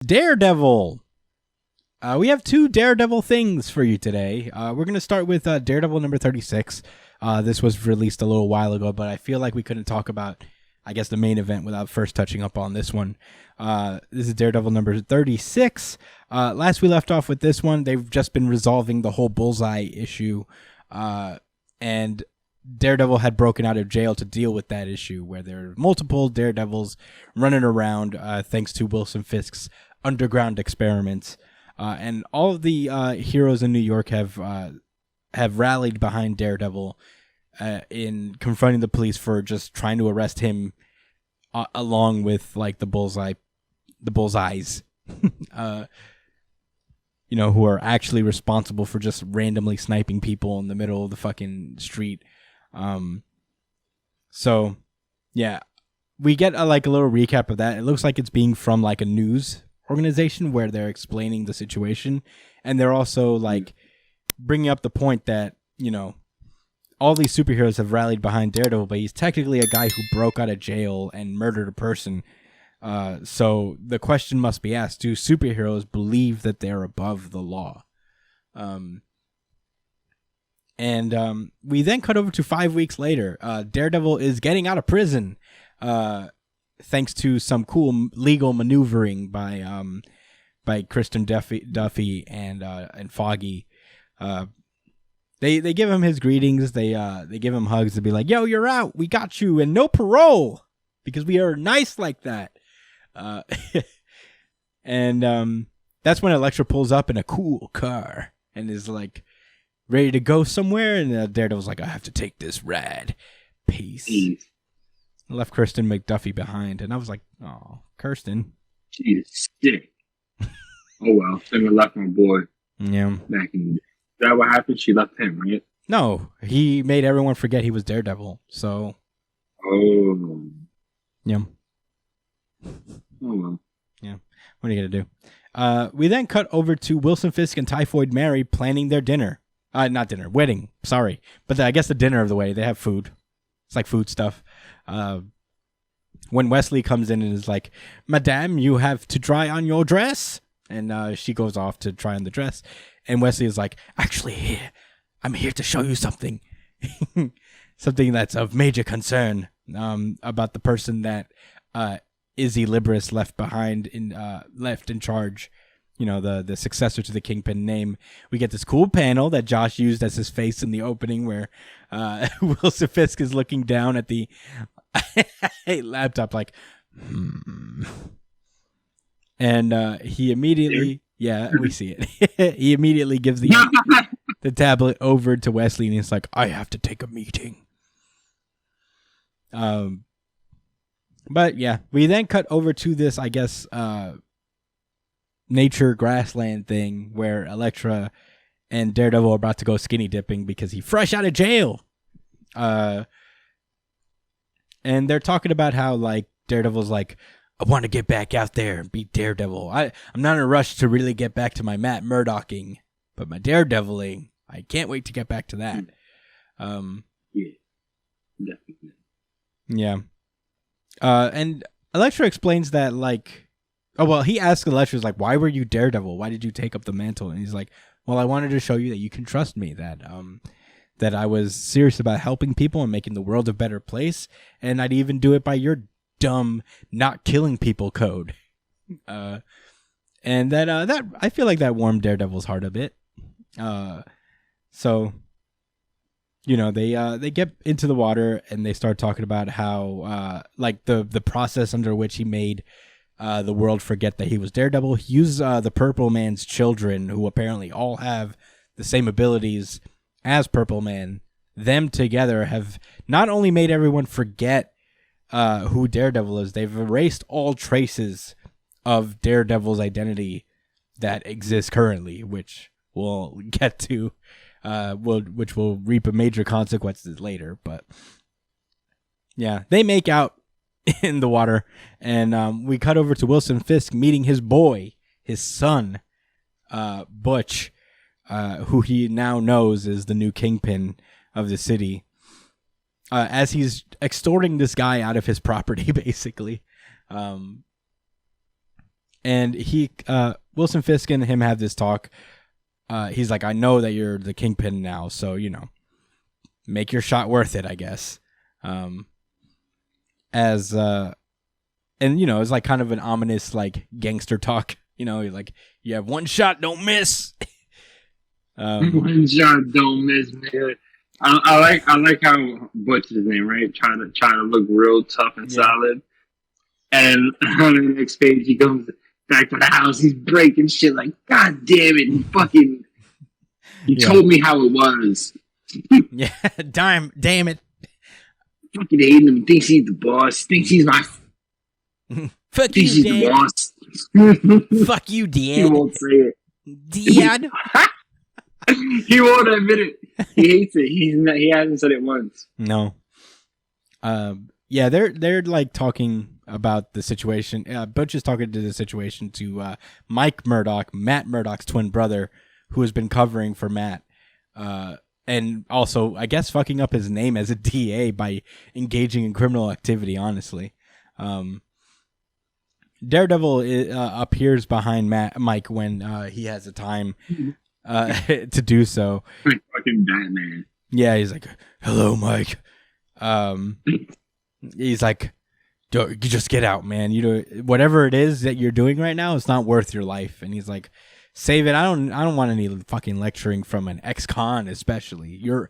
Daredevil. We have two Daredevil things for you today. We're going to start with Daredevil number 36. This was released a little while ago, but I feel like we couldn't talk about, I guess, the main event without first touching up on this one. This is Daredevil number 36. Last we left off with this one, they've just been resolving the whole Bullseye issue. And Daredevil had broken out of jail to deal with that issue, where there are multiple Daredevils running around thanks to Wilson Fisk's underground experiments. And all of the heroes in New York have rallied behind Daredevil in confronting the police for just trying to arrest him, along with like the Bullseyes, who are actually responsible for just randomly sniping people in the middle of the fucking street. So yeah, we get a little recap of that. It looks like it's being from like a news organization where they're explaining the situation, and they're also like bringing up the point that all these superheroes have rallied behind Daredevil, but he's technically a guy who broke out of jail and murdered a person. So the question must be asked: do superheroes believe that they're above the law? And we then cut over to 5 weeks later. Daredevil is getting out of prison. Thanks to some cool legal maneuvering by Kristen Duffy and Foggy. They give him his greetings. They give him hugs to be like, "Yo, you're out. We got you, and no parole because we are nice like that." And that's when Elektra pulls up in a cool car and is like ready to go somewhere. And Daredevil's like, "I have to take this ride. Peace." Left Kirsten McDuffie behind, and I was like, "Oh, Kirsten, she's sick." Oh well, Singer left my boy. Yeah, back in the day. Is that what happened? She left him, right? No, he made everyone forget he was Daredevil. So, oh, yeah. Oh well. Yeah. What are you gonna do? We then cut over to Wilson Fisk and Typhoid Mary planning their dinner. Not dinner, wedding. Sorry, but I guess the dinner of the wedding. They have food. It's like food stuff. When Wesley comes in and is like, "Madame, you have to try on your dress," and she goes off to try on the dress, and Wesley is like, "Actually, I'm here to show you something, something that's of major concern about the person that Izzy Libris left in charge. The successor to the Kingpin name." We get this cool panel that Josh used as his face in the opening where Wilson Fisk is looking down at the laptop like, And he immediately, we see it. He immediately gives the tablet over to Wesley, and he's like, "I have to take a meeting." But yeah, we then cut over to this, I guess, nature grassland thing where Elektra and Daredevil are about to go skinny dipping because he's fresh out of jail. And they're talking about how like Daredevil's like, "I want to get back out there and be Daredevil. I'm not in a rush to really get back to my Matt Murdocking, but my Daredeviling, I can't wait to get back to that." Yeah, definitely. Yeah. And Elektra explains that he asks Elektra's like, "Why were you Daredevil? Why did you take up the mantle?" And he's like, "Well, I wanted to show you that you can trust me, that I was serious about helping people and making the world a better place, and I'd even do it by your dumb not killing people code." And that I feel like that warmed Daredevil's heart a bit. So they get into the water and they start talking about how the process under which he made the world forget that he was Daredevil. He used the Purple Man's children, who apparently all have the same abilities as Purple Man. Them together have not only made everyone forget who Daredevil is, they've erased all traces of Daredevil's identity that exists currently, which we'll get to, which will reap a major consequences later. But yeah, they make out in the water, and we cut over to Wilson Fisk meeting his boy, his son, Butch, who he now knows is the new Kingpin of the city, as he's extorting this guy out of his property, basically. And Wilson Fisk and him have this talk. He's like, I know that you're the kingpin now, so, make your shot worth it, I guess. And, it's like kind of an ominous, like, gangster talk. You're like, you have one shot, don't miss. One shot, don't miss, man. I like how Butch's name, right? Trying to look real tough and solid. And on the next page, he comes back to the house. He's breaking shit like, God damn it! You told me how it was. Yeah, damn it! Fucking hating him. Thinks he's the boss. Thinks he's my. Fuck you, he's Dad. The boss. Fuck you, Dad. He won't say it. Dad. He won't admit it. He hates it. He hasn't said it once. No. Yeah, they're like talking about the situation. Butch is talking to the situation to Mike Murdoch, Matt Murdoch's twin brother, who has been covering for Matt, and also I guess fucking up his name as a DA by engaging in criminal activity. Honestly, Daredevil appears behind Mike when he has the time to do so. Like fucking Batman. Yeah, he's like, "Hello, Mike." He's like, you just get out, man. Whatever it is that you're doing right now, it's not worth your life. And he's like, save it. I don't want any fucking lecturing from an ex-con, especially. You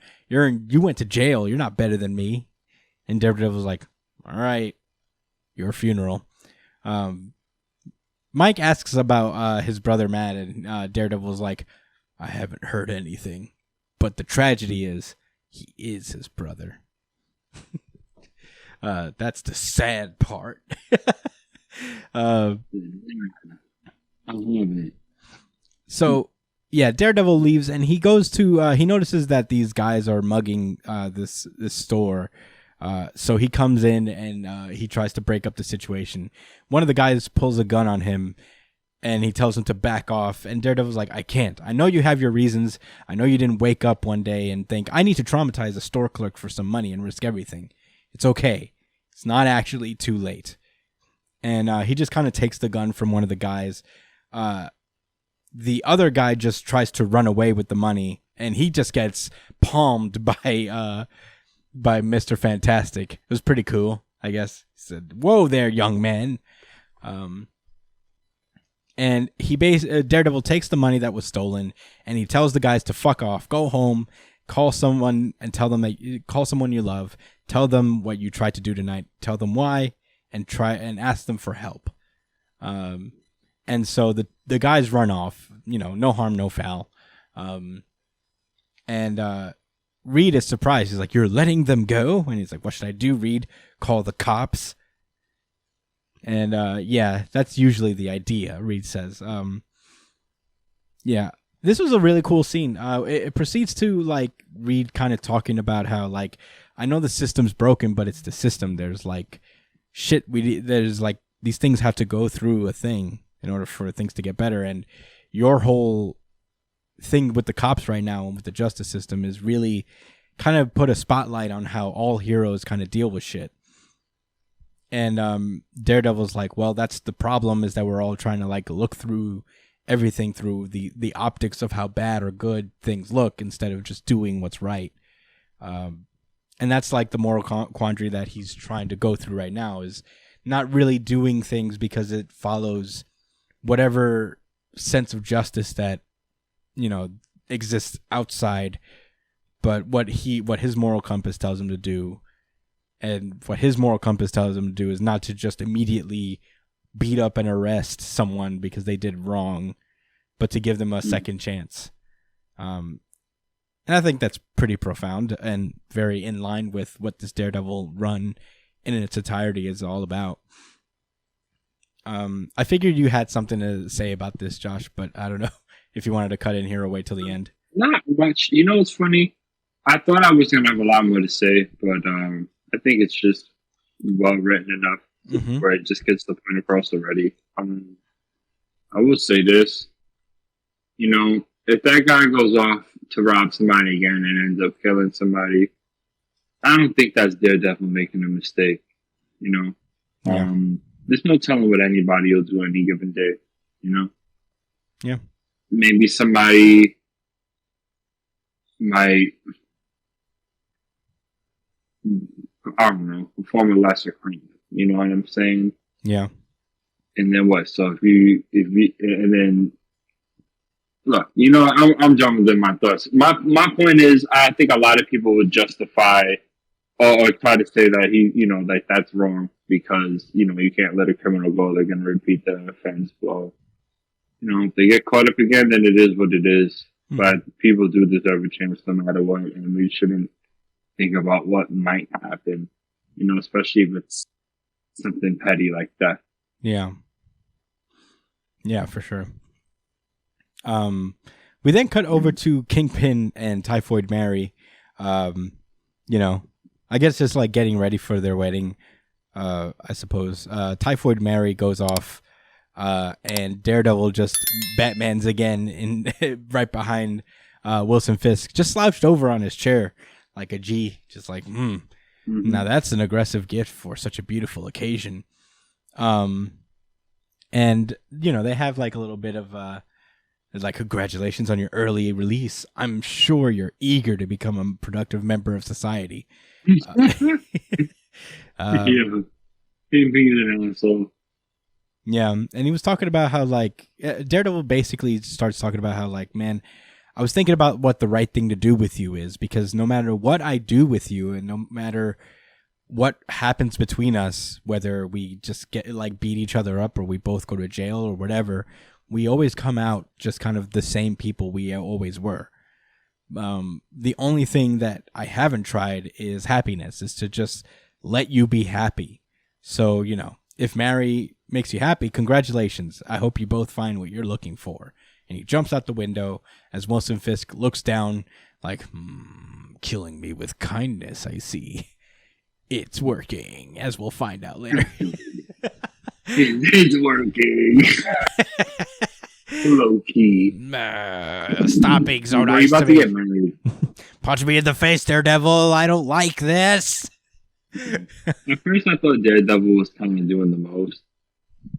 went to jail. You're not better than me. And Daredevil's like, all right, your funeral. Mike asks about his brother Matt, and Daredevil's like, I haven't heard anything. But the tragedy is, he is his brother. That's the sad part. I love it. So, yeah, Daredevil leaves, and he goes to. He notices that these guys are mugging this store. So he comes in and he tries to break up the situation. One of the guys pulls a gun on him, and he tells him to back off. And Daredevil's like, I can't. I know you have your reasons. I know you didn't wake up one day and think, I need to traumatize a store clerk for some money and risk everything. It's okay. It's not actually too late. And he just kind of takes the gun from one of the guys. The other guy just tries to run away with the money, and he just gets palmed by Mr. Fantastic. It was pretty cool, I guess. He said, "Whoa there, young man." And Daredevil takes the money that was stolen, and he tells the guys to fuck off, go home, call someone and tell them call someone you love, tell them what you tried to do tonight, tell them why, and try and ask them for help. And so the guys run off, no harm, no foul. And Reed is surprised. He's like, "You're letting them go?" And he's like, "What should I do, Reed? Call the cops?" And yeah, that's usually the idea, Reed says. Yeah, this was a really cool scene. It proceeds to like Reed kind of talking about how like, I know the system's broken, but it's the system. There's like shit. There's like these things have to go through a thing in order for things to get better. And your whole thing with the cops right now and with the justice system is really kind of put a spotlight on how all heroes kind of deal with shit. And Daredevil's like, well, that's the problem, is that we're all trying to like look through everything through the optics of how bad or good things look instead of just doing what's right. And that's like the moral quandary that he's trying to go through right now, is not really doing things because it follows whatever sense of justice that, exists outside, but what his moral compass tells him to do. And what his moral compass tells him to do is not to just immediately beat up and arrest someone because they did wrong, but to give them a second chance. And I think that's pretty profound and very in line with what this Daredevil run in its entirety is all about. I figured you had something to say about this, Josh, but I don't know if you wanted to cut in here or wait till the end. Not much. It's funny. I thought I was going to have a lot more to say, but I think it's just well written enough where it just gets the point across already. I will say this. If that guy goes off to rob somebody again and ends up killing somebody, I don't think that's Daredevil making a mistake. Yeah. there's no telling what anybody will do any given day, you know? Yeah. Maybe somebody might, I don't know, perform a lesser crime. You know what I'm saying? Yeah. And then what? So and then, look, you know, I'm jumping in my thoughts. My point is, I think a lot of people would justify or try to say that like that's wrong because, you can't let a criminal go. They're going to repeat the offense. Well, if they get caught up again, then it is what it is. Mm-hmm. But people do deserve a chance no matter what. And we shouldn't think about what might happen, especially if it's something petty like that. Yeah. Yeah, for sure. We then cut over to Kingpin and Typhoid Mary. I guess just like getting ready for their wedding. I suppose Typhoid Mary goes off, and Daredevil just Batman's again in right behind Wilson Fisk, just slouched over on his chair like a G, just like Now that's an aggressive gift for such a beautiful occasion. And they have like a little bit of like, congratulations on your early release. I'm sure you're eager to become a productive member of society. Yeah, being an asshole. Yeah, and he was talking about how like Daredevil basically starts talking about how like, man, I was thinking about what the right thing to do with you is, because no matter what I do with you and no matter what happens between us, whether we just get like beat each other up or we both go to jail or whatever, we always come out just kind of the same people we always were. The only thing that I haven't tried is happiness, is to just let you be happy. So, if Mary makes you happy, congratulations. I hope you both find what you're looking for. And he jumps out the window as Wilson Fisk looks down like, killing me with kindness, I see. It's working, as we'll find out later. It's working. Low key. Stop being so nice to me. Punch me in the face, Daredevil. I don't like this. At first, I thought Daredevil was kind of doing the most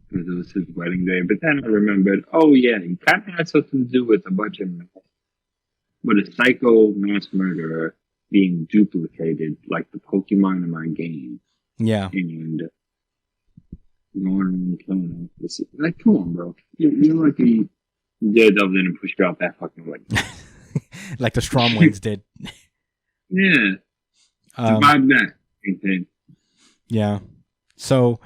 because it was his wedding day. But then I remembered, oh yeah, he kind of had something to do with a bunch of a psycho mass murderer being duplicated, like the Pokemon in my game. Yeah. And going killing them. Like, come on, bro. You're lucky Daredevil didn't push you out that fucking way. Like the Strom Winds did. Yeah. Survive that. Yeah. So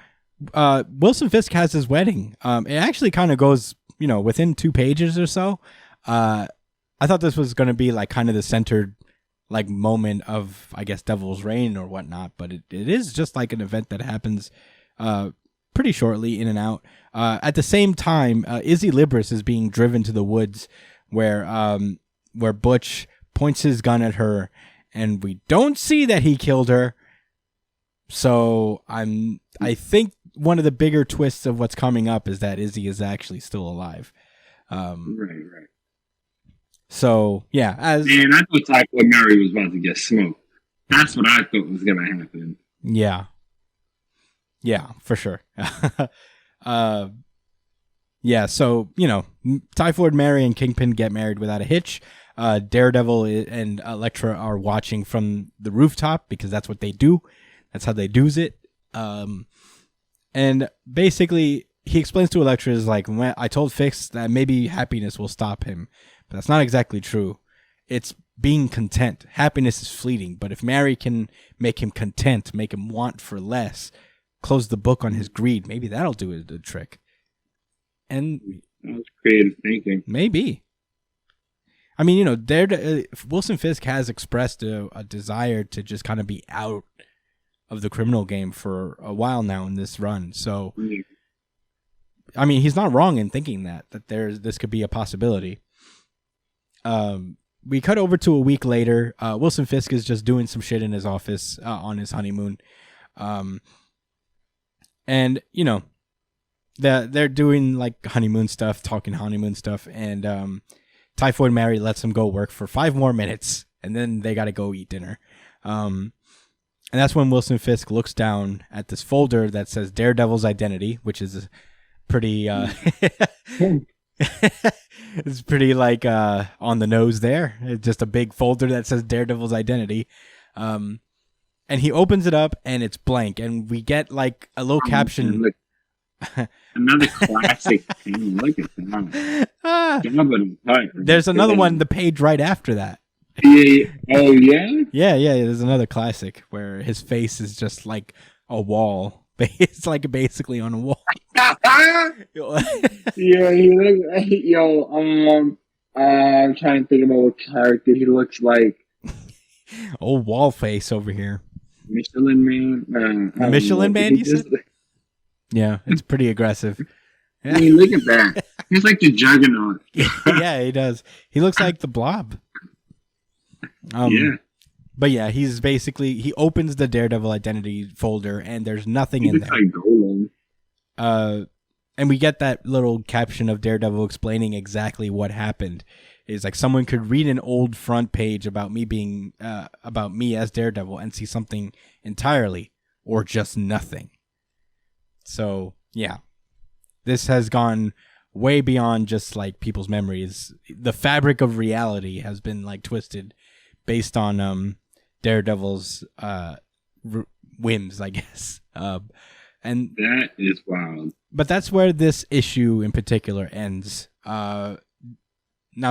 Wilson Fisk has his wedding. It actually kind of goes, within 2 pages or so. I thought this was going to be like kind of the centered like moment of, I guess, Devil's Reign or whatnot, but it is just like an event that happens pretty shortly, in and out. At the same time, Izzy Libris is being driven to the woods where Butch points his gun at her, and we don't see that he killed her. So I think one of the bigger twists of what's coming up is that Izzy is actually still alive. Right. So yeah, and I thought Typhoid Mary was about to get smoked. That's what I thought was gonna happen. Yeah, for sure. Yeah, so Typhoid Mary and Kingpin get married without a hitch. Daredevil and Elektra are watching from the rooftop because that's what they do. That's how they do's it. And basically, he explains to Elektra is like, I told Fix that maybe happiness will stop him. But that's not exactly true. It's being content. Happiness is fleeting. But if Mary can make him content, make him want for less, close the book on his greed, maybe that'll do the trick. And that was creative thinking. Maybe. I mean, Wilson Fisk has expressed a desire to just kind of be out of the criminal game for a while now in this run. So, I mean, he's not wrong in thinking that this could be a possibility. We cut over to a week later. Wilson Fisk is just doing some shit in his office on his honeymoon. And, they're doing like honeymoon stuff, talking honeymoon stuff. And Typhoid Mary lets him go work for 5 more minutes. And then they got to go eat dinner. And that's when Wilson Fisk looks down at this folder that says Daredevil's identity, which is pretty it's pretty like on the nose there. It's just a big folder that says Daredevil's identity. And he opens it up and it's blank, and we get like a little caption. Another classic thing. Look at that. There's another one, the page right after that. Yeah. Oh, yeah? Yeah. There's another classic where his face is just like a wall. It's like basically on a wall. Yeah, he looks. I'm trying to think about what character he looks like. Old wall face over here. Michelin Man. Michelin Man, you said? Yeah, it's pretty aggressive. I mean, look at that. He's like the Juggernaut. Yeah, he does. He looks like the Blob. Yeah. But yeah, he's basically, he opens the Daredevil identity folder and there's nothing in there. Like Golem. And we get that little caption of Daredevil explaining exactly what happened. It's like someone could read an old front page about me as Daredevil and see something entirely or just nothing. So yeah, this has gone way beyond just like people's memories. The fabric of reality has been like twisted based on Daredevil's whims, I guess. And that is wild. But that's where this issue in particular ends. Now,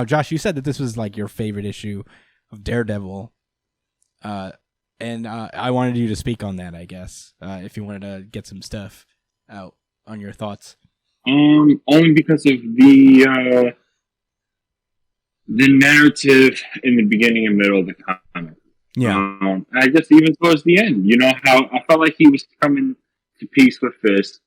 Josh, you said that this was like your favorite issue of Daredevil, and I wanted you to speak on that, I guess, if you wanted to get some stuff out on your thoughts. Only because of the narrative in the beginning and middle of the comic. Yeah. I guess even towards the end, you know, how I felt like he was coming to peace with Fisk.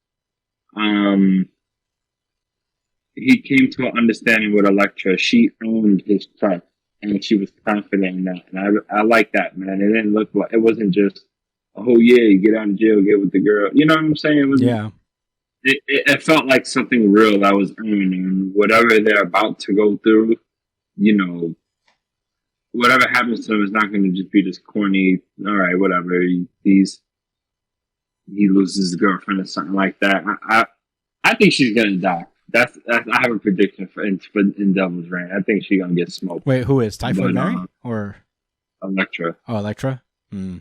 He came to an understanding with Elektra. She owned his trust, and she was confident in that. And I like that, man. It didn't look like, it wasn't just, oh yeah, you get out of jail, get with the girl. You know what I'm saying? It was, yeah. It felt like something real that was earned, and whatever they're about to go through, you know, whatever happens to him is not going to just be this corny, all right, whatever. He loses his girlfriend or something like that. I think she's going to die. That's I have a prediction for in Devil's Reign. I think she's going to get smoked. Wait, who is? Typhoid Mary? Or Elektra? Oh, Elektra? Yeah.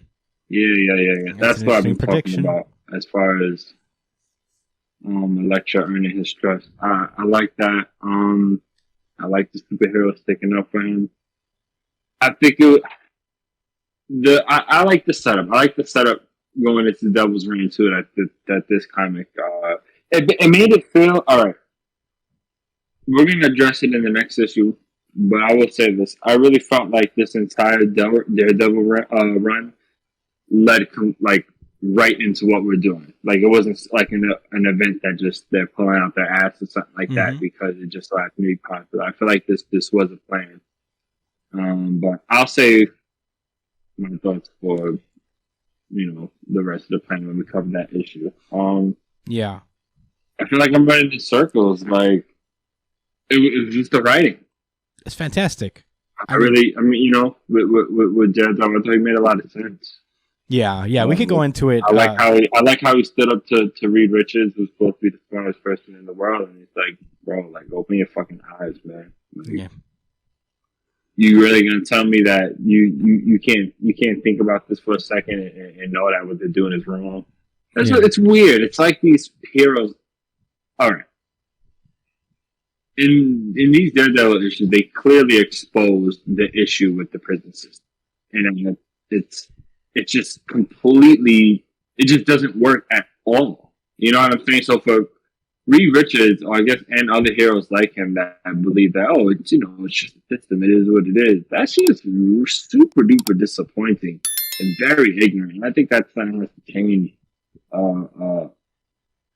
That's what I've been talking about as far as Elektra earning his trust. I like that. I like the superhero sticking up for him. I think I like the setup. I like the setup going into Devil's Reign too. That this comic it made it feel all right. We're gonna address it in the next issue, but I will say this: I really felt like this entire Daredevil run led like right into what we're doing. Like it wasn't like an event that just they're pulling out their ass or something like that because it just so happened to be popular. I feel like this was a plan. But I'll save my thoughts for the rest of the plan when we cover that issue. Yeah, I feel like I'm running in circles. Like it was just the writing. It's fantastic. I mean, with Daredevil, I thought he made a lot of sense. Yeah, we could go into it. I like how he stood up to Reed Richards, who's supposed to be the smartest person in the world, and he's like, bro, like open your fucking eyes, man. Like, yeah. You really gonna tell me that you can't think about this for a second and know that what they're doing is wrong? That's what it's weird. It's like these heroes. All right. In these Daredevil issues, they clearly exposed the issue with the prison system, and it's just completely. It just doesn't work at all. You know what I'm saying? So for Reed Richards, or I guess, and other heroes like him that believe that it's just a system. It is what it is. That shit is super duper disappointing and very ignorant. And I think that's something that has to change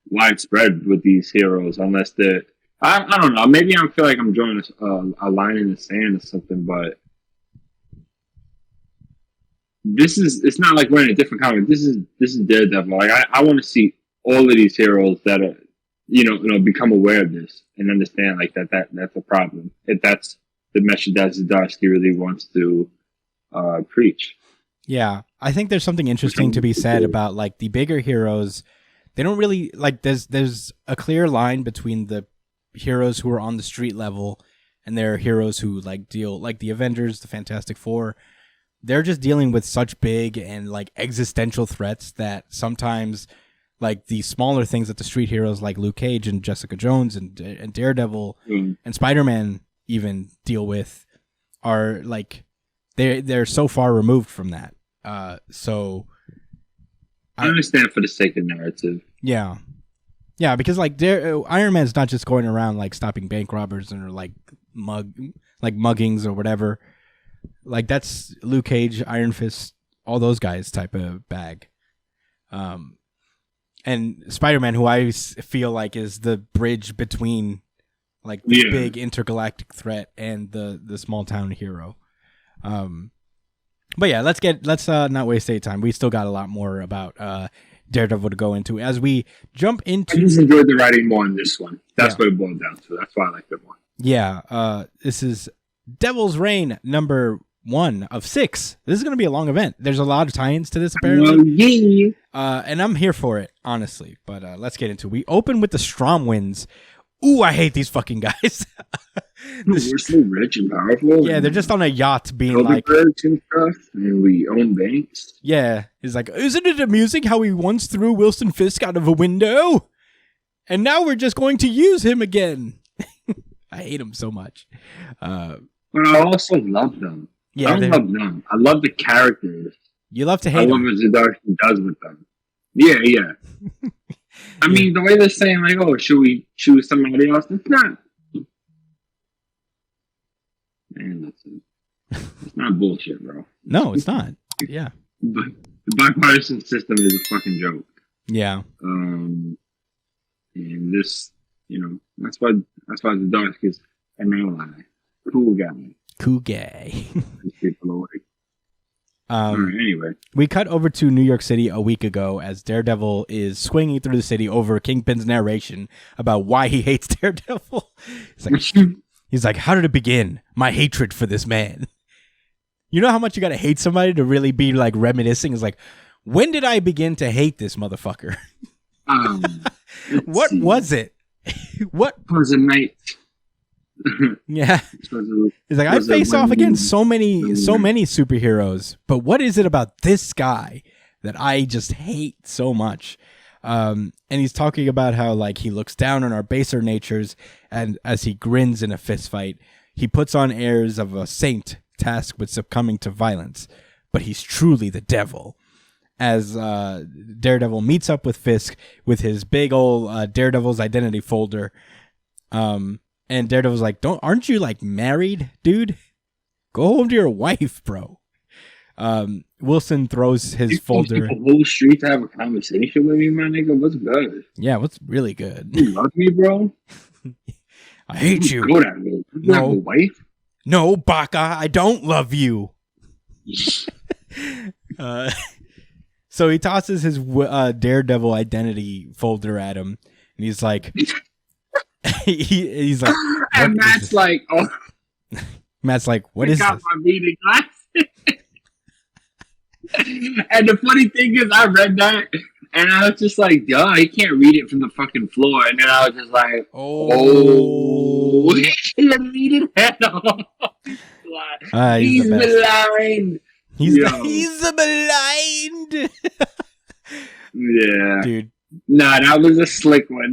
widespread with these heroes, unless they're. I don't know. Maybe I feel like I'm drawing a line in the sand or something, but it's not like we're in a different comic. This is Daredevil. Like I want to see all of these heroes that are, become aware of this and understand like that's a problem. If that's the message that Zdarsky really wants to preach. Yeah, I think there's something interesting to be said about like the bigger heroes. They don't really like. There's a clear line between the heroes who are on the street level and there are heroes who like deal like the Avengers, the Fantastic Four. They're just dealing with such big and like existential threats that sometimes like the smaller things that the street heroes like Luke Cage and Jessica Jones and Daredevil and Spider-Man even deal with are like they're so far removed from that. So I understand for the sake of narrative. Yeah. Yeah, because like Iron Man's not just going around like stopping bank robbers or like muggings or whatever. Like that's Luke Cage, Iron Fist, all those guys type of bag. And Spider-Man, who I feel like is the bridge between like the big intergalactic threat and the small town hero. But yeah, let's not waste any time. We still got a lot more about Daredevil to go into as we jump into. I just enjoyed the writing more in this one. That's what it boiled down to. That's why I liked it more. Yeah, this is Devil's Reign number 1 of 6. This is going to be a long event. There's a lot of tie-ins to this apparently. And I'm here for it, honestly. But let's get into it. We open with the Stromwinds. Ooh, I hate these fucking guys. We're so rich and powerful. Yeah, they're just on a yacht being like... and stuff, and we own banks. Yeah, he's like, isn't it amusing how we once threw Wilson Fisk out of a window? And now we're just going to use him again. I hate him so much. But I also love them. Yeah, I don't love them. I love the characters. You love to hate them. I love what Zdarsky does with them. Yeah. I mean, the way they're saying, like, oh, should we choose somebody else? It's not. Man, it's not bullshit, bro. No, it's not. Yeah. But the bipartisan system is a fucking joke. Yeah. And this, that's why Zdarsky's an ally. Cool guy. Cool guy. All right, anyway. We cut over to New York City a week ago as Daredevil is swinging through the city over Kingpin's narration about why he hates Daredevil. He's like, how did it begin? My hatred for this man. You know how much you gotta hate somebody to really be like reminiscing? It's like, when did I begin to hate this motherfucker? What was it? What was a night? Yeah. He's like, I face off against so many superheroes, but what is it about this guy that I just hate so much? And he's talking about how like he looks down on our baser natures, and as he grins in a fist fight, he puts on airs of a saint tasked with succumbing to violence, but he's truly the devil. As Daredevil meets up with Fisk with his big old Daredevil's identity folder, and Daredevil's like, aren't you like married, dude? Go home to your wife, bro. Wilson throws his folder. The whole street to have a conversation with me, my nigga. What's good? Yeah, what's really good? You love me, bro? I hate you. Good at me. You have a wife? No, Baka, I don't love you. So he tosses his Daredevil identity folder at him, and he's like, he's like, and Matt's like, oh. Matt's like, what is got this? My reading glasses. And the funny thing is, I read that, and I was just like, duh, he can't read it from the fucking floor. And then I was just like, oh. He's reading that off. He's blind. He's blind. Yeah. Dude. Nah, that was a slick one.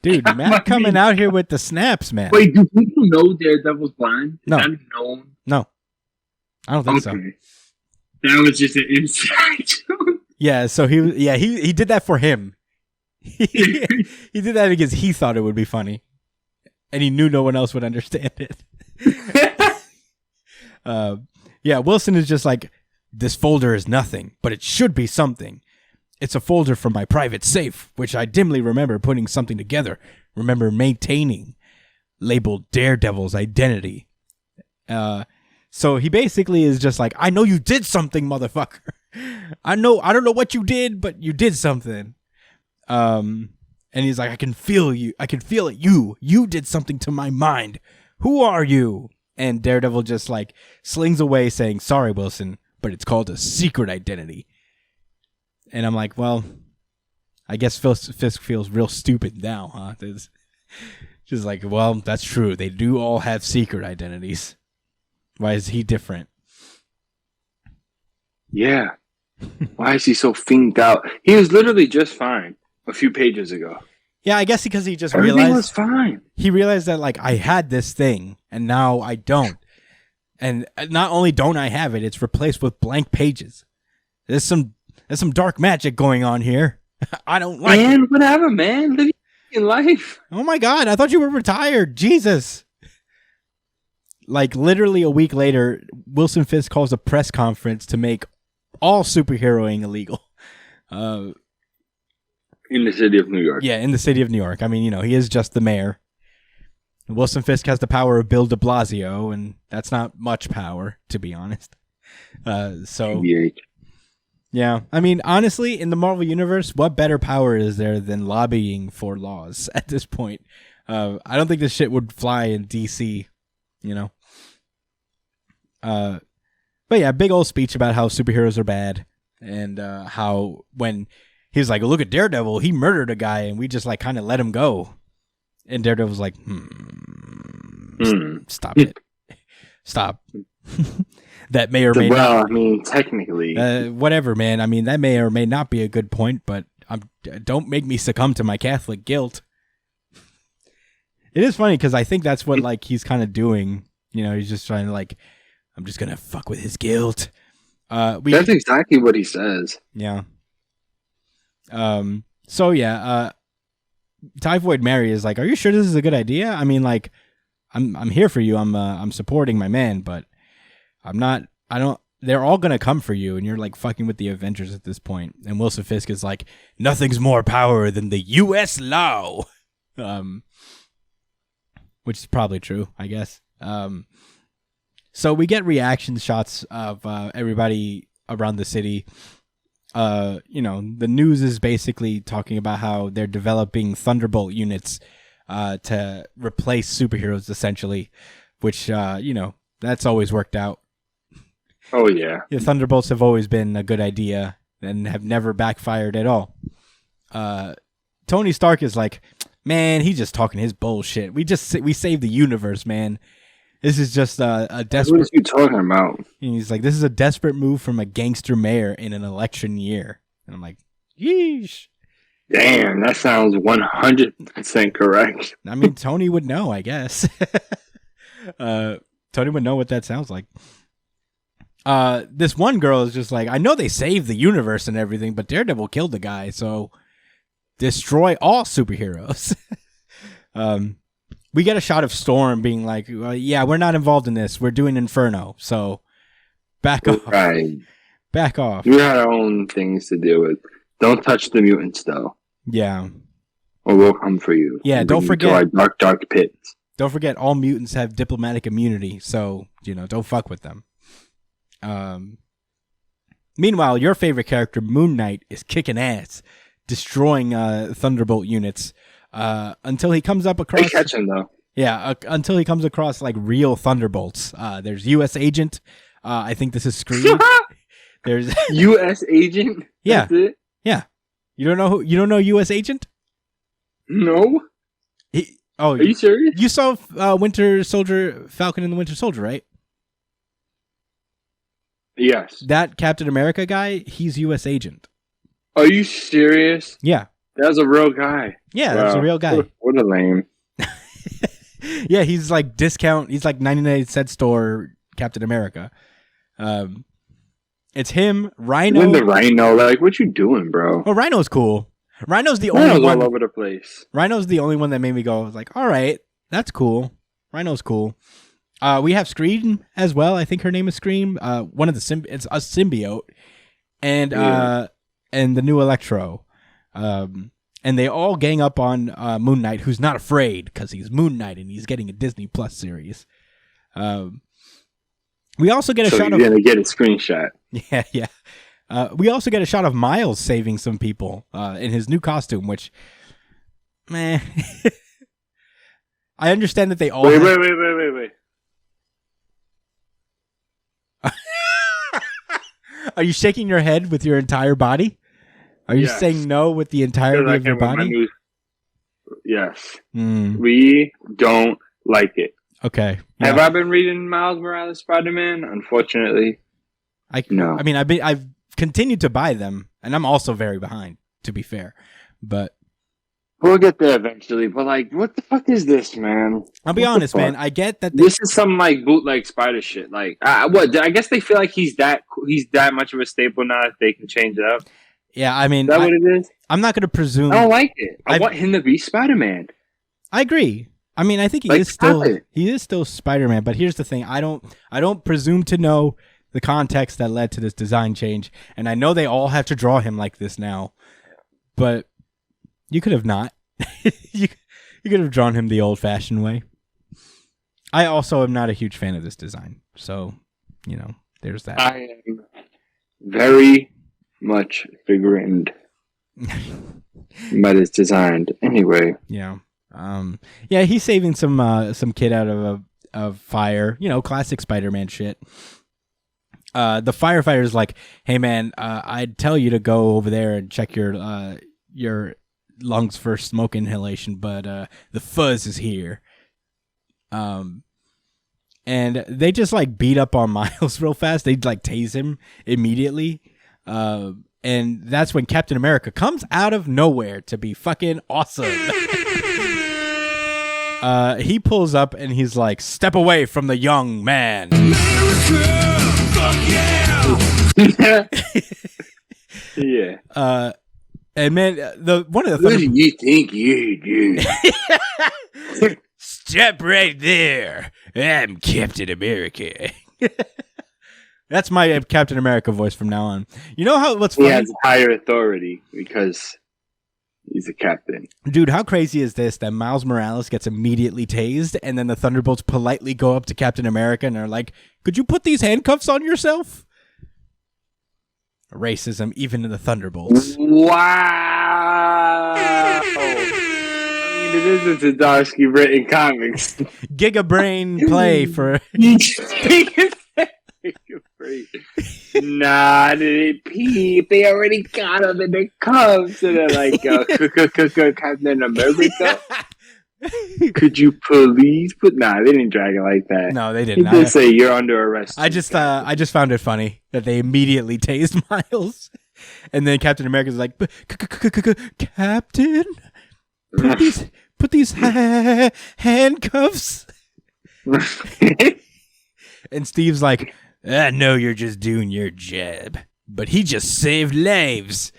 Dude, Matt coming out here with the snaps, man. Wait, do people know Daredevil's blind? No. Is that known? No. I don't think so. That was just an inside joke. Yeah, so he did that for him. He did that because he thought it would be funny. And he knew no one else would understand it. Yeah, Wilson is just like, this folder is nothing, but it should be something. It's a folder from my private safe, which I dimly remember putting something together, remember maintaining, labeled Daredevil's identity. So he basically is just like, I know you did something, motherfucker. I don't know what you did, but you did something. And he's like, I can feel you. I can feel it. You did something to my mind. Who are you? And Daredevil just like slings away saying, sorry, Wilson. but it's called a secret identity. And I'm like, well, I guess Fisk feels real stupid now, huh? It's just like, well, that's true. They do all have secret identities. Why is he different? Yeah. Why is he so fiended out? He was literally just fine a few pages ago. Yeah, I guess because he just Everything realized was fine. He realized that like I had this thing and now I don't. And not only don't I have it, it's replaced with blank pages. There's some dark magic going on here. I don't like it. Man, whatever, man. Live your life. Oh my God, I thought you were retired. Jesus. Like literally a week later, Wilson Fisk calls a press conference to make all superheroing illegal. In the city of New York. Yeah, in the city of New York. I mean, you know, he is just the mayor. Wilson Fisk has the power of Bill de Blasio, and that's not much power, to be honest. So, yeah. I mean, honestly, in the Marvel Universe, what better power is there than lobbying for laws at this point? I don't think this shit would fly in DC, you know? But yeah, big old speech about how superheroes are bad, and how when he was like, look at Daredevil, he murdered a guy, and we just like kind of let him go. And Daredevil's like, stop it. Stop. That may or may not. Well, I mean, technically. Whatever, man. I mean, that may or may not be a good point, but don't make me succumb to my Catholic guilt. It is funny because I think that's what like he's kind of doing. You know, he's just trying to like, I'm just going to fuck with his guilt. That's exactly what he says. Yeah. So yeah, Typhoid Mary is like, are you sure this is a good idea? I mean, like, I'm here for you. I'm supporting my man, but they're all gonna come for you, and you're like fucking with the Avengers at this point. And Wilson Fisk is like, nothing's more power than the U.S. law. Which is probably true, I guess. So we get reaction shots of everybody around the city. You know, the news is basically talking about how they're developing Thunderbolt units to replace superheroes, essentially, which, you know, that's always worked out. Oh, yeah. The Thunderbolts have always been a good idea and have never backfired at all. Tony Stark is like, man, he's just talking his bullshit. We saved the universe, man. This is just a desperate... What are you talking about? And he's like, this is a desperate move from a gangster mayor in an election year. And I'm like, yeesh. Damn, that sounds 100% correct. I mean, Tony would know, I guess. Tony would know what that sounds like. This one girl is just like, I know they saved the universe and everything, but Daredevil killed the guy, so destroy all superheroes. We get a shot of Storm being like, yeah, we're not involved in this. We're doing Inferno. So back off. Right. Back off. We have our own things to deal with. Don't touch the mutants, though. Yeah. Or we'll come for you. Yeah, don't forget. To our dark, dark pits. Don't forget, all mutants have diplomatic immunity. So, you know, don't fuck with them. Meanwhile, your favorite character, Moon Knight, is kicking ass, destroying Thunderbolt units. Until he comes up across... They catch him, though. Yeah, until he comes across, like, real Thunderbolts. There's U.S. Agent. I think this is Screed. There's... U.S. Agent? Yeah. That's it? Yeah. You don't know U.S. Agent? No. Are you serious? You saw Winter Soldier, Falcon and the Winter Soldier, right? Yes. That Captain America guy, he's U.S. Agent. Are you serious? Yeah. That's a real guy. Yeah, that's a real guy. What a lame. Yeah, he's like discount. He's like 99-cent store Captain America. It's him, Rhino. When the Rhino, like, what you doing, bro? Oh, Rhino's cool. Rhino's the only one. All over the place. Rhino's the only one that made me go, like, all right, that's cool. Rhino's cool. We have Scream as well. I think her name is Scream. One of the it's a symbiote, and the new Electro. And they all gang up on Moon Knight, who's not afraid because he's Moon Knight and he's getting a Disney Plus series. We also get a shot of... you're going to get a screenshot. Yeah. We also get a shot of Miles saving some people in his new costume, which... Meh. I understand that they all... Wait. Are you shaking your head with your entire body? Are you saying no with the entirety of your body? Yes. We don't like it. Okay. Yeah. Have I been reading Miles Morales Spider-Man? Unfortunately, no. I mean, I've continued to buy them, and I'm also very behind, to be fair. But we'll get there eventually. But like, what the fuck is this, man? I'll be honest, man. I get that this is some like bootleg Spider shit. Like, what? I guess they feel like he's that much of a staple now that they can change it up. Yeah, I mean, is that what it is? I'm not going to presume. I don't like it. I want him to be Spider-Man. I agree. I mean, I think he is still Spider-Man. But here's the thing: I don't presume to know the context that led to this design change, and I know they all have to draw him like this now. But you could have not. you could have drawn him the old-fashioned way. I also am not a huge fan of this design, so there's that. I am very much figurated. But it's designed anyway. Yeah. Yeah, he's saving some kid out of a fire. Classic Spider-Man shit. The firefighter's like, "Hey man, I'd tell you to go over there and check your lungs for smoke inhalation, but the fuzz is here." And they just like beat up on Miles real fast. They like tase him immediately. And that's when Captain America comes out of nowhere to be fucking awesome. He pulls up and he's like, "Step away from the young man." America, fuck yeah! Yeah. And man, one of the what do you think you do? Step right there. I'm Captain America. That's my Captain America voice from now on. You know what's funny? He has higher authority because he's a captain. Dude, how crazy is this that Miles Morales gets immediately tased and then the Thunderbolts politely go up to Captain America and are like, "Could you put these handcuffs on yourself?" Racism, even in the Thunderbolts. Wow. I mean, it is a Zdarsky written comics. Giga Brain play for... Nah, they peep. They already got him in the cuffs, and they're like, Captain America. Could you please put? Nah, they didn't drag it like that. No, they didn't. He did say you're under arrest. I just found it funny that they immediately tased Miles, and then Captain America's like, "Captain, put these handcuffs." And Steve's like, "I know you're just doing your job, but he just saved lives."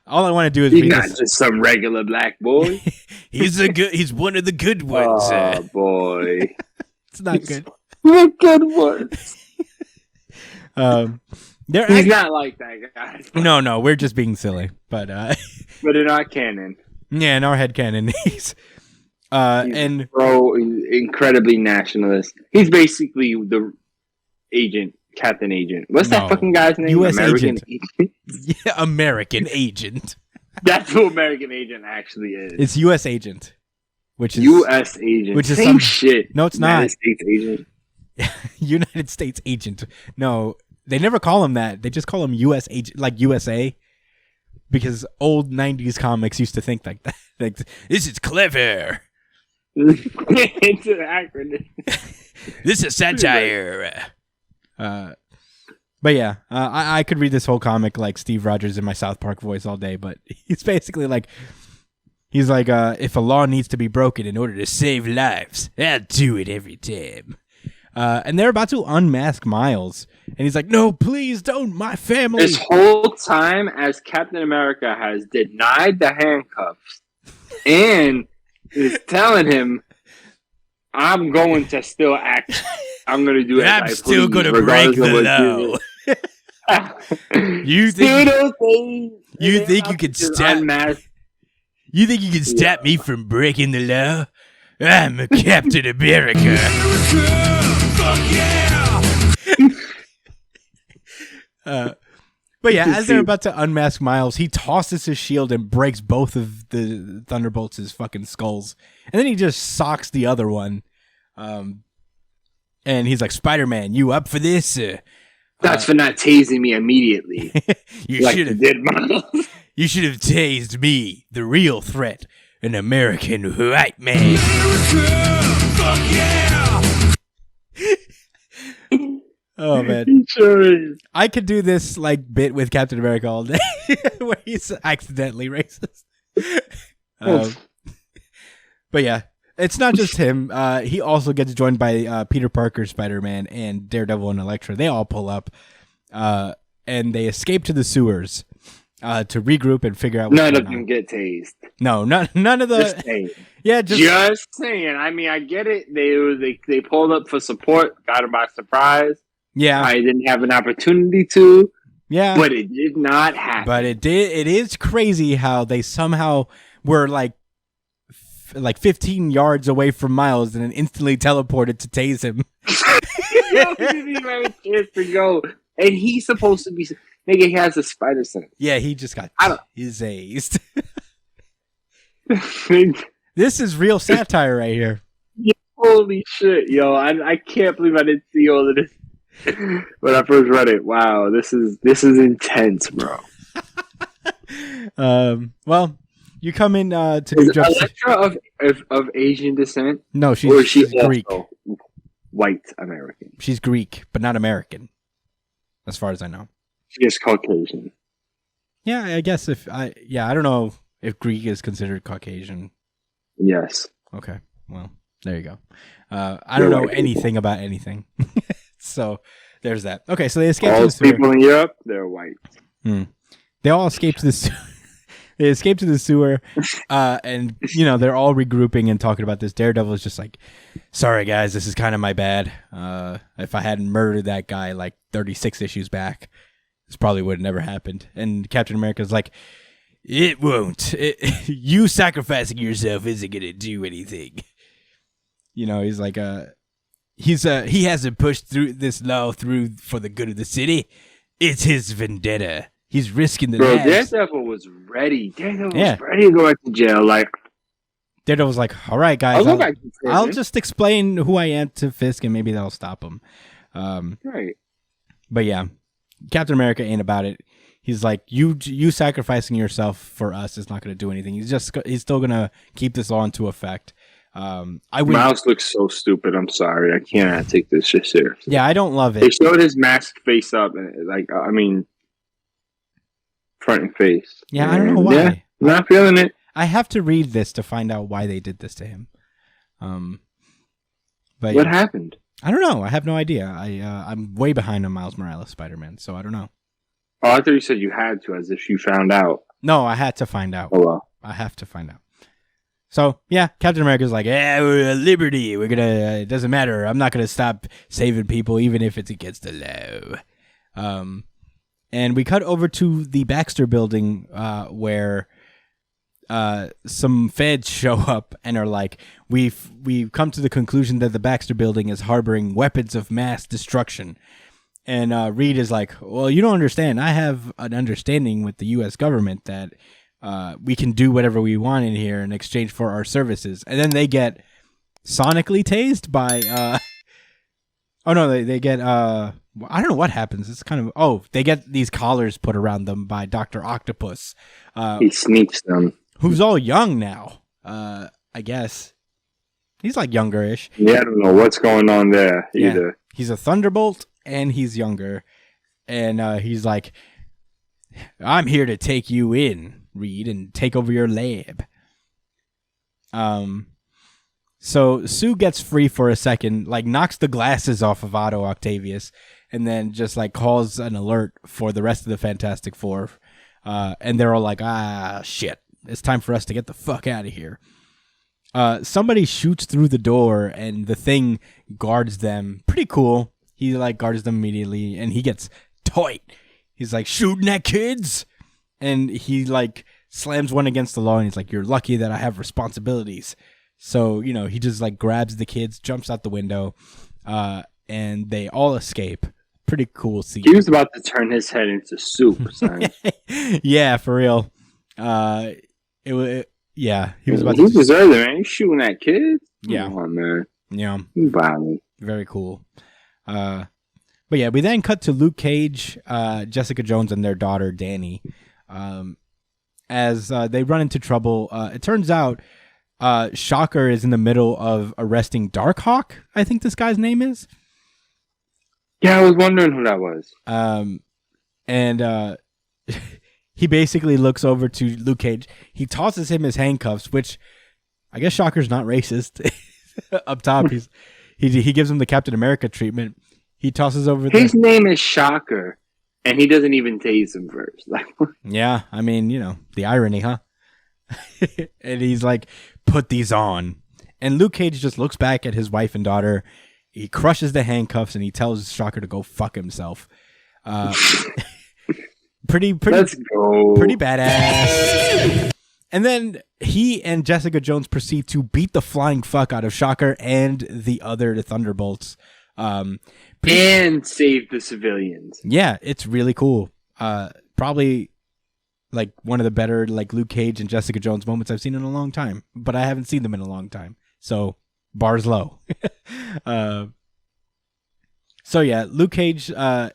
All I want to do is he's not just some regular black boy. He's one of the good ones. Oh boy, it's not good. The good ones. He's not like that guy. No, we're just being silly. But in our canon, yeah, in our head canon, he's incredibly nationalist. He's basically the Captain Agent. What's that fucking guy's name? U.S. American Agent. Yeah, American Agent. That's who American Agent actually is. It's U.S. Agent, which is U.S. Agent. Which is same shit. No, it's United States Agent. United States Agent. No, they never call him that. They just call him U.S. Agent, like USA, because old '90s comics used to think like that. Like, this is clever. It's an acronym. This is satire. But yeah, I could read this whole comic like Steve Rogers in my South Park voice all day, but he's basically like, if a law needs to be broken in order to save lives, I'll do it every time. And they're about to unmask Miles, and he's like, "No, please don't, my family." This whole time, as Captain America has denied the handcuffs and is telling him, "I'm going to still act. I'm going to do it. I'm still going to break the law." You think you can stop? You think you can stop me from breaking the law? I'm a Captain America. Fuck yeah! But yeah, as they're about to unmask Miles, he tosses his shield and breaks both of the Thunderbolts' fucking skulls. And then he just socks the other one. And he's like, "Spider-Man, you up for this?" That's for not tasing me immediately. You like should have did Miles. You should have tased me, the real threat, an American white man. Fuck yeah! Oh man, He sure is. I could do this like bit with Captain America all day, where he's accidentally racist. But yeah, it's not just him. He also gets joined by Peter Parker, Spider-Man, and Daredevil and Elektra. They all pull up, and they escape to the sewers to regroup and figure out what's None going of them on. get tased. No, none of the. Just saying. Yeah, just saying. I mean, I get it. They pulled up for support, got him by surprise. Yeah, I didn't have an opportunity to. Yeah, but it did not happen. But it did. It is crazy how they somehow were like 15 yards away from Miles and then instantly teleported to tase him. Yo, he didn't even have a chance to go, and he's supposed to be. Nigga, he has a spider sense. Yeah, he just got tased. This is real satire right here. Yeah, holy shit, yo! I can't believe I didn't see all of this when I first read it. Wow, this is intense, bro. Well, you come in to is Elektra of Asian descent? No, she's Greek, white American. She's Greek, but not American, as far as I know. She's Caucasian. Yeah, I guess I don't know if Greek is considered Caucasian. Yes. Okay. Well, there you go. I don't know anything about anything. So there's that. Okay, so they escape to the sewer. All people in Europe, they're white. They all escape to the sewer. They escape to the sewer, and they're all regrouping and talking about this. Daredevil is just like, "Sorry guys, this is kind of my bad. If I hadn't murdered that guy like 36 issues back, this probably would have never happened." And Captain America's like, "It won't. You sacrificing yourself isn't gonna do anything." He's like, he hasn't pushed through this law through for the good of the city. It's his vendetta. He's risking the lives. Daredevil was ready. Daredevil was ready to go back to jail. Like, Daredevil's like, all right, guys, I'll just explain who I am to Fisk, and maybe that'll stop him. Right. But yeah, Captain America ain't about it. He's like, you sacrificing yourself for us is not going to do anything. He's still going to keep this law into effect. Miles looks so stupid. I'm sorry. I cannot take this shit seriously. Yeah, I don't love it. They showed his mask face up, and front and face. Yeah, I don't know why. Yeah, not feeling it. I have to read this to find out why they did this to him. But what happened? I don't know. I have no idea. I'm way behind on Miles Morales Spider-Man, so I don't know. Oh, I thought you said you had to, as if you found out. No, I had to find out. Oh, well. I have to find out. So, yeah, Captain America's like, we're at liberty. We're gonna, it doesn't matter. I'm not gonna stop saving people, even if it's against the law. And we cut over to the Baxter building, where some feds show up and are like, we've come to the conclusion that the Baxter building is harboring weapons of mass destruction. And Reed is like, well, you don't understand. I have an understanding with the U.S. government that we can do whatever we want in here in exchange for our services. And then they get sonically tased by... oh, no, they get... I don't know what happens. It's kind of... Oh, they get these collars put around them by Dr. Octopus. He sneaks them. Who's all young now, I guess. He's like younger-ish. Yeah, I don't know what's going on there either. Yeah. He's a Thunderbolt, and he's younger. And he's like, I'm here to take you in, Reed, and take over your lab. So Sue gets free for a second, like knocks the glasses off of Otto Octavius, and then just like calls an alert for the rest of the Fantastic Four. And they're all like, shit, it's time for us to get the fuck out of here. Somebody shoots through the door, and the Thing guards them. Pretty cool. He like guards them immediately, and he gets tight. He's like, shooting at kids? And he like slams one against the law, and he's like, you're lucky that I have responsibilities. So, he just like grabs the kids, jumps out the window, and they all escape. Pretty cool scene. He was about to turn his head into soup, son. Yeah, for real. He was about to... He deserved it, man. He's shooting at kids? Yeah. Come on, man. Yeah. Violent. Very cool. But yeah, we then cut to Luke Cage, Jessica Jones, and their daughter Danny. As they run into trouble, it turns out Shocker is in the middle of arresting Darkhawk. I think this guy's name is. Yeah, I was wondering who that was. And he basically looks over to Luke Cage. He tosses him his handcuffs, which I guess Shocker's not racist. Up top, he gives him the Captain America treatment. He tosses over. His name is Shocker, and he doesn't even tase him first. Yeah, I mean, you know, the irony, huh? And he's like, "Put these on." And Luke Cage just looks back at his wife and daughter. He crushes the handcuffs and he tells Shocker to go fuck himself. Pretty Let's go. Pretty badass. And then he and Jessica Jones proceed to beat the flying fuck out of Shocker and the other Thunderbolts. And save the civilians. Yeah, it's really cool. Probably like one of the better like Luke Cage and Jessica Jones moments I've seen in a long time, but I haven't seen them in a long time. So bar's low. So yeah, Luke Cage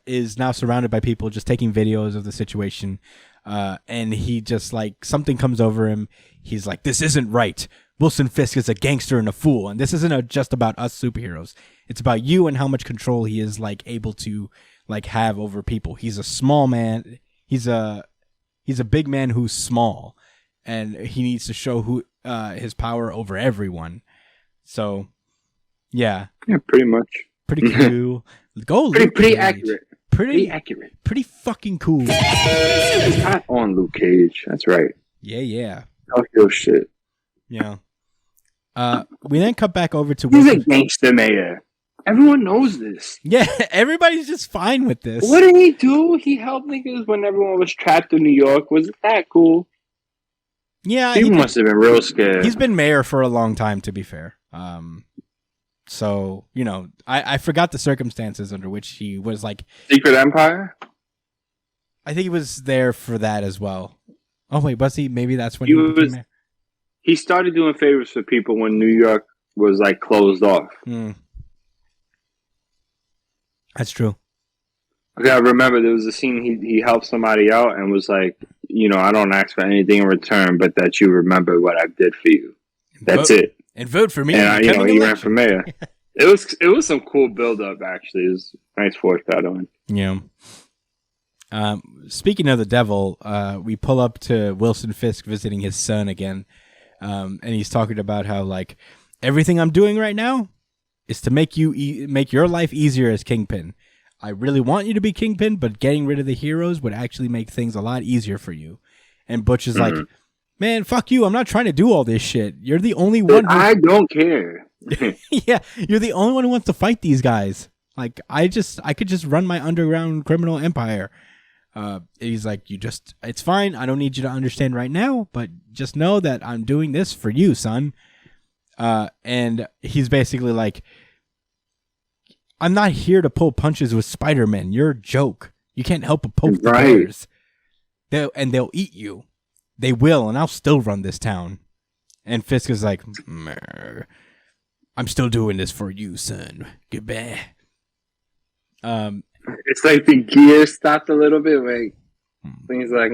is now surrounded by people just taking videos of the situation. And he just like something comes over him. He's like, "This isn't right. Wilson Fisk is a gangster and a fool, and this isn't just about us superheroes. It's about you and how much control he is like able to like have over people. He's a small man. He's a big man who's small, and he needs to show his power over everyone." So, yeah, pretty much. Pretty cool. Go, pretty accurate. Pretty accurate. Pretty fucking cool. It's not on Luke Cage. That's right. Yeah. Talk your shit. Yeah. We then cut back over to He's a gangster mayor. Everyone knows this. Yeah, everybody's just fine with this. What did he do? He helped niggas when everyone was trapped in New York. Was it that cool? Yeah. He must have been real scared. He's been mayor for a long time, to be fair. So, you know, I forgot the circumstances under which he was like... Secret Empire? I think he was there for that as well. Oh, wait, was he? Maybe that's when he became mayor? He started doing favors for people when New York was like closed off. That's true. Okay, I remember there was a scene he helped somebody out and was like, you know, I don't ask for anything in return, but that you remember what I did for you. That's it. And vote for me. And he ran for mayor. It was some cool build up actually. It was nice foreshadowing. Yeah. Speaking of the devil, we pull up to Wilson Fisk visiting his son again, and he's talking about how like everything I'm doing right now is to make your life easier as Kingpin. I really want you to be Kingpin, but getting rid of the heroes would actually make things a lot easier for you. And Butch is like, "Man, fuck you! I'm not trying to do all this shit. You're the only one. I don't care." Yeah, you're the only one who wants to fight these guys. Like I could just run my underground criminal empire. He's like, it's fine. I don't need you to understand right now, but just know that I'm doing this for you, son. And he's basically like, I'm not here to pull punches with Spider-Man. You're a joke. You can't help but poke the bears. They'll eat you. They will, and I'll still run this town. And Fisk is like, I'm still doing this for you, son. Goodbye. It's like the gear stopped a little bit. Like things like,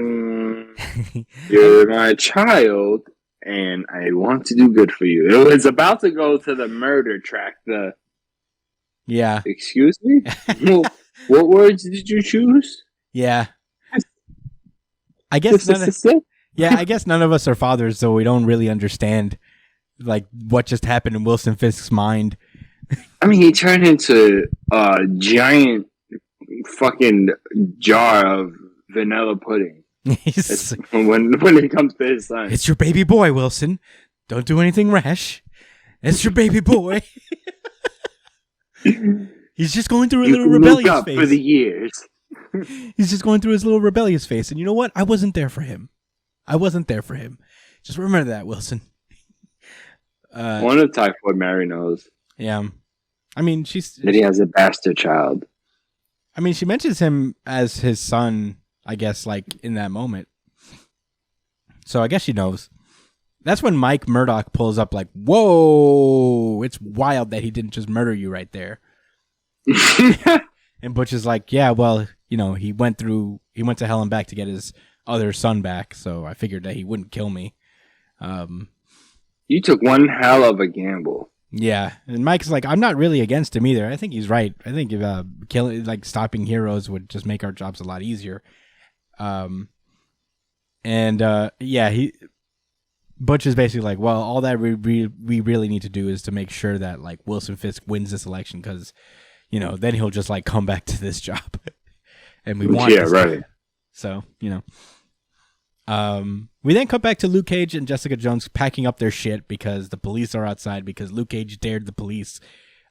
"You're my child, and I want to do good for you." It was about to go to the murder track. Yeah. Excuse me? What words did you choose? Yeah. I guess I guess none of us are fathers, so we don't really understand like what just happened in Wilson Fisk's mind. I mean, he turned into a giant fucking jar of vanilla pudding. When it comes to his son. It's your baby boy, Wilson. Don't do anything rash. It's your baby boy. He's just going through a little rebellious phase. For the years. He's just going through his little rebellious phase. And you know what? I wasn't there for him. Just remember that, Wilson. One of Typhoid Mary knows. Yeah. I mean, that he has a bastard child. I mean, she mentions him as his son, I guess, like, in that moment. So I guess she knows. That's when Mike Murdock pulls up like, whoa, it's wild that he didn't just murder you right there. And Butch is like, yeah, well, he went to hell and back to get his other son back, so I figured that he wouldn't kill me. You took one hell of a gamble. Yeah, and Mike's like, I'm not really against him either. I think he's right. I think if stopping heroes would just make our jobs a lot easier. Butch is basically like, well, all that we really need to do is to make sure that like Wilson Fisk wins this election because, then he'll just like come back to this job, and we want. Yeah, right. So we then cut back to Luke Cage and Jessica Jones packing up their shit because the police are outside because Luke Cage dared the police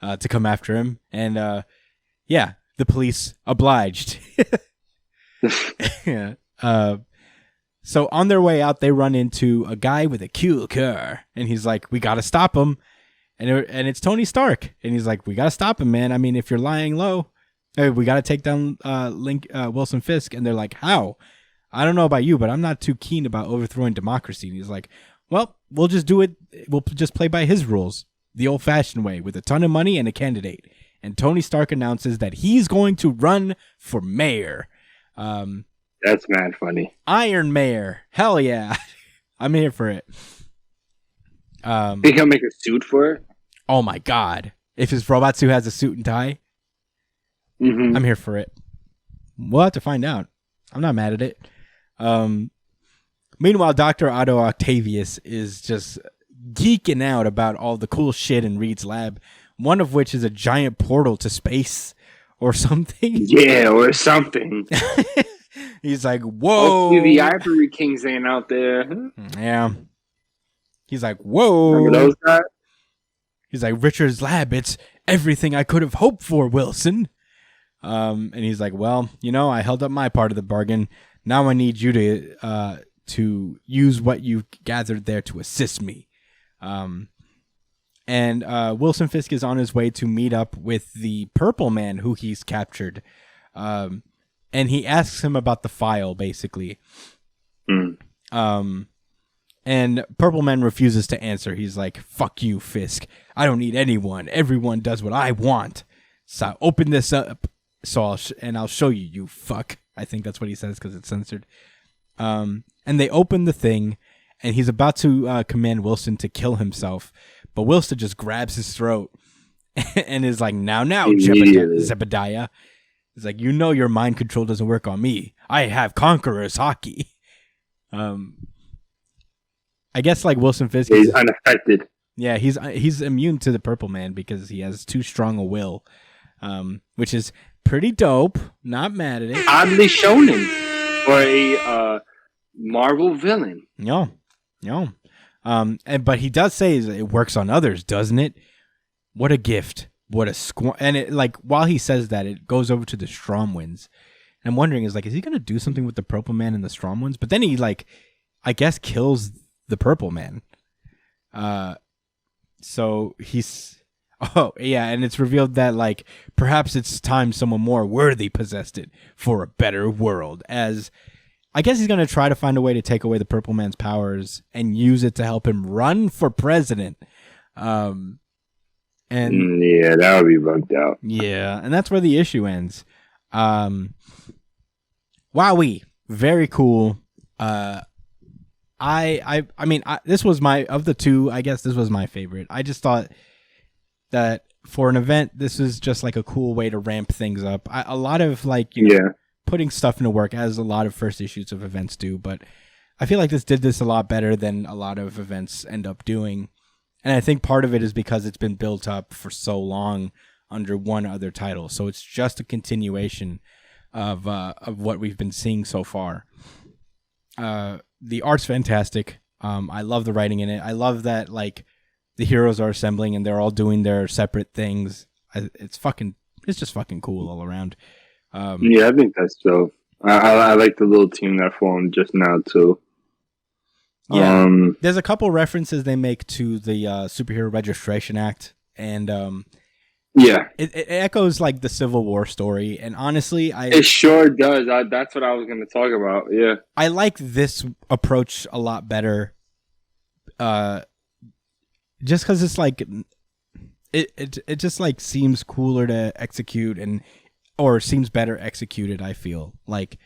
to come after him, and the police obliged. Yeah. So on their way out, they run into a guy with a cool car, and he's like, "We gotta stop him," and it's Tony Stark, and he's like, "We gotta stop him, man. I mean, if you're lying low, we gotta take down Wilson Fisk." And they're like, "How? I don't know about you, but I'm not too keen about overthrowing democracy." And he's like, "Well, we'll just do it. We'll just play by his rules, the old-fashioned way, with a ton of money and a candidate." And Tony Stark announces that he's going to run for mayor. That's mad funny. Iron Mayor. Hell yeah. I'm here for it. Think he'll make a suit for it? Oh my God. If his robot suit has a suit and tie, I'm here for it. We'll have to find out. I'm not mad at it. Meanwhile, Dr. Otto Octavius is just geeking out about all the cool shit in Reed's lab, one of which is a giant portal to space or something. Yeah, or something. He's like, whoa. Hopefully the Ivory Kings ain't out there. Yeah. He's like, whoa. Remember those guys? He's like, Richard's lab, it's everything I could have hoped for, Wilson. And he's like, well, I held up my part of the bargain. Now I need you to use what you gathered there to assist me. And Wilson Fisk is on his way to meet up with the Purple Man who he's captured. And he asks him about the file, basically. And Purple Man refuses to answer. He's like, fuck you, Fisk. I don't need anyone. Everyone does what I want. So open this up, I'll show you, you fuck. I think that's what he says because it's censored. And they open the thing, and he's about to command Wilson to kill himself. But Wilson just grabs his throat and is like, now, Zebediah. He's like, your mind control doesn't work on me. I have conqueror's hockey. I guess like Wilson Fisk, he's unaffected. Yeah, he's immune to the Purple Man because he has too strong a will, which is pretty dope. Not mad at it. Oddly shonen for a Marvel villain. No. But he does say it works on others, doesn't it? What a gift. What a and it like while he says that, it goes over to the Stromwinds. And I'm wondering, is he going to do something with the Purple Man and the Stromwinds? But then he I guess kills the Purple Man. So he's and it's revealed that perhaps it's time someone more worthy possessed it for a better world. As I guess he's going to try to find a way to take away the Purple Man's powers and use it to help him run for president. And yeah, that would be bugged out. Yeah, and that's where the issue ends. Wowee, very cool. I mean, this was of the two, I guess this was my favorite. I just thought that for an event, this is just a cool way to ramp things up. A lot of putting stuff into work, as a lot of first issues of events do, but I feel like this did this a lot better than a lot of events end up doing. And I think part of it is because it's been built up for so long under one other title. So it's just a continuation of what we've been seeing so far. The art's fantastic. I love the writing in it. I love that the heroes are assembling and they're all doing their separate things. It's just fucking cool all around. Yeah, I think that's dope. I like the little team that formed just now too. Yeah, there's a couple references they make to the Superhero Registration Act, and it echoes the Civil War story. And honestly, it sure does. That's what I was going to talk about. Yeah, I like this approach a lot better. Just because it's it just seems cooler to execute, and or seems better executed. I feel like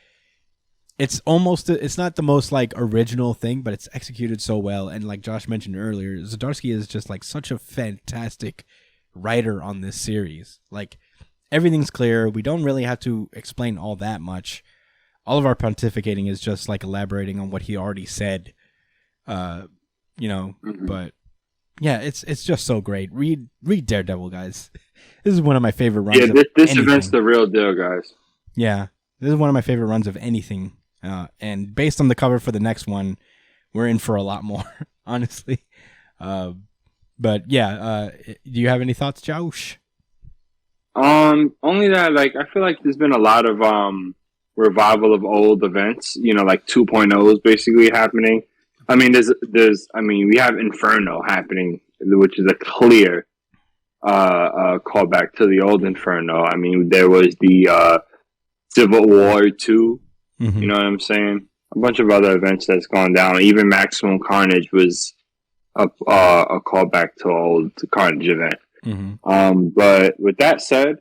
it's not the most like original thing, but it's executed so well. And like Josh mentioned earlier, Zdarsky is just like such a fantastic writer on this series. Like everything's clear. We don't really have to explain all that much. All of our pontificating is just like elaborating on what he already said. But yeah, it's just so great. Read Daredevil, guys. This is one of my favorite runs. Yeah, this event's the real deal, guys. Yeah, this is one of my favorite runs of anything. And based on the cover for the next one, we're in for a lot more, honestly. But yeah, do you have any thoughts, Josh? Only that, like, I feel like there's been a lot of revival of old events, like 2.0s basically happening. I mean, we have Inferno happening, which is a clear callback to the old Inferno. I mean, there was the Civil War 2. Mm-hmm. You know what I'm saying? A bunch of other events that's gone down. Even Maximum Carnage was a callback to old Carnage event. Mm-hmm. But with that said,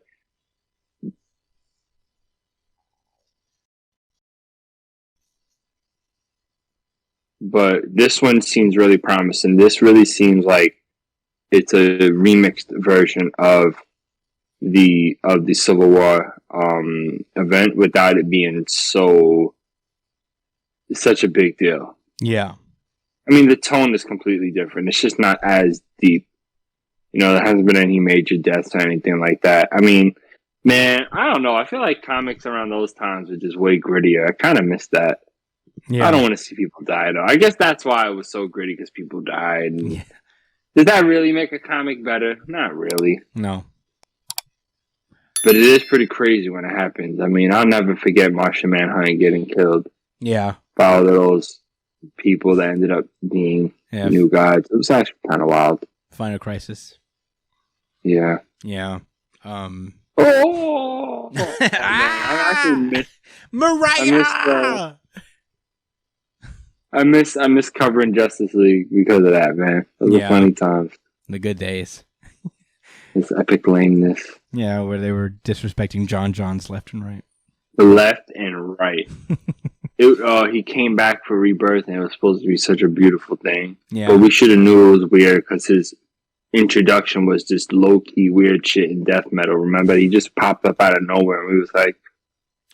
but this one seems really promising. This really seems like it's a remixed version of the Civil War event without it being such a big deal. Yeah. I mean, the tone is completely different. It's just not as deep. There hasn't been any major deaths or anything like that. I mean, man, I don't know. I feel like comics around those times were just way grittier. I kind of miss that. Yeah. I don't want to see people die, though. I guess that's why it was so gritty, because people died. Yeah. Did that really make a comic better? Not really. No. But it is pretty crazy when it happens. I mean, I'll never forget Martian Manhunter getting killed. Yeah. By all those people that ended up being new gods. It was actually kind of wild. Final Crisis. Yeah. Yeah. Man, I actually miss Mariah. I miss covering Justice League because of that, man. Those were funny times. The good days. This epic lameness. Yeah, where they were disrespecting Johns left and right. Left and right. He came back for Rebirth, and it was supposed to be such a beautiful thing. Yeah. But we should have knew it was weird, because his introduction was just low-key weird shit in death metal. Remember? He just popped up out of nowhere, and we was like,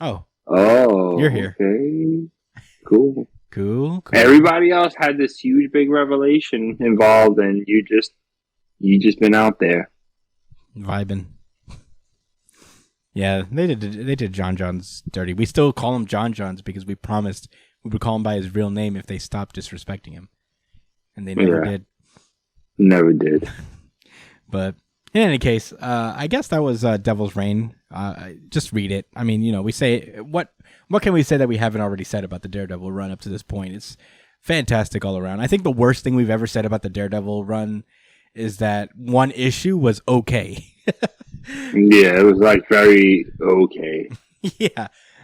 Oh, you're here. Okay. Cool. Everybody else had this huge, big revelation involved, and you just been out there. Vibing. Yeah, they did Johns dirty. We still call him Johns because we promised we would call him by his real name if they stopped disrespecting him. And they never did. Never did. But in any case, I guess that was Devil's Reign. Just read it. I mean, we say what can we say that we haven't already said about the Daredevil run up to this point? It's fantastic all around. I think the worst thing we've ever said about the Daredevil run is that one issue was okay. Yeah, it was like very okay. Yeah,